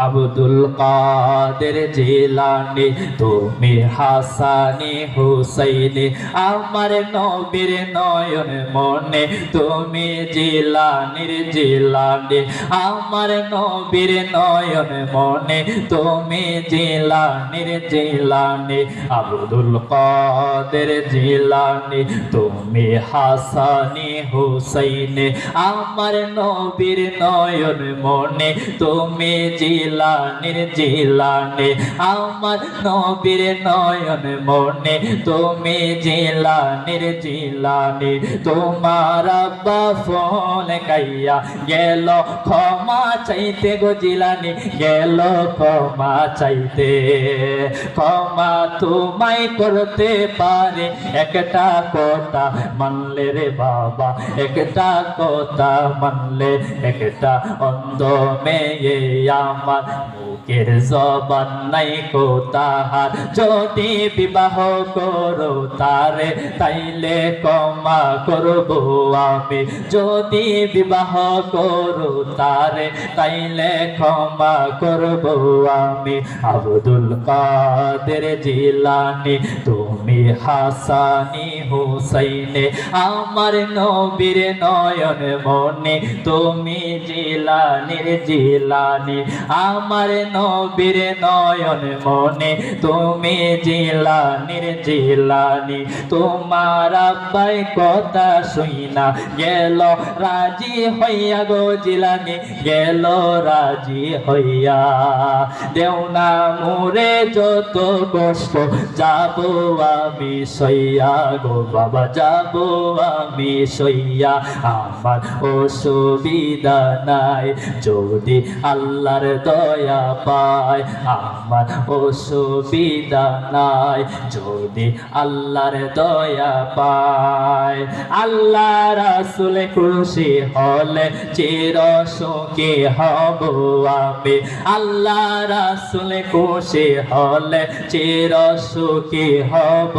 আব্দুল কাদের জিলানী, তুমি হাসানী হুসাইনী, আমার নবীর নয়ন মনে, তুমি জিলানীর জিলানী, আমার নবীর নয়ন মনে, তুমি জিলানীর জিলানী। আব্দুল কাদের জিলানী, তুমি হাসানী হুসাইনী, আমার নবীর নয়ন মনে, তুমি জিলানীর জিলানী, আমার নবীর নয়ন মনে, তুমি জিলানীর জিলানী। তোমার আব্বা ফোন গাইয়া গেল ক্ষমা চাইতে গো জিলানী, গেল ক্ষমা চাইতে। ক্ষমা তোমায় করতে পারে একটা কথা মানলে রে বাবা, একটা কথা মানলে, একটা অন্ধ মেয়ে আমার মুখের জবান নাই কো তাহার, যদি বিবাহ করো তারে তাইলে ক্ষমা করব আমি, যদি বিবাহ করো তারে তাইলে ক্ষমা করব আমি। আব্দুল কাদের জিলানী, তুমি হাসানী হুসাইনী, আমার নবীর নয়ন মনে, তুমি জিলানীর জিলানী, আমার নবীর নয়ন মনে, তুমি জিলানীর জিলানী। তোমার আব্বাই কথা শুইনা গেল রাজি হইয়া গো জিলানী, গেল রাজি হইয়া। দেও না মোরে যত কষ্ট, যাব আমি সইয়া গো বাবা, যাব আমি সইয়া। আমার অসুবিধা নাই যদি আল্লাহর দয়া পায়, আমার অসুবিধা নাই যদি আল্লাহর দয়া পায়। আল্লাহ রাসূল খুশি হলে চির সুখী হব আমি, আল্লাহ রাসূল খুশি হলে চির সুখী হব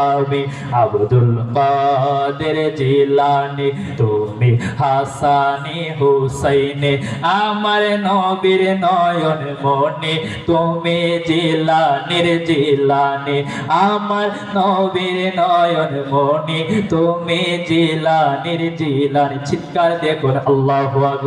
আমি। আব্দুল কাদের জিলানী, তুমি হাসানী হুসাইনী, আমার নবীর নয়ন মনে, তুমি জিলানীর জিলানী, আমার নবীর নয়ন মনে, তুমি জিলানীর জিলানী। চিৎকার দেখুন আল্লাহু আকবার।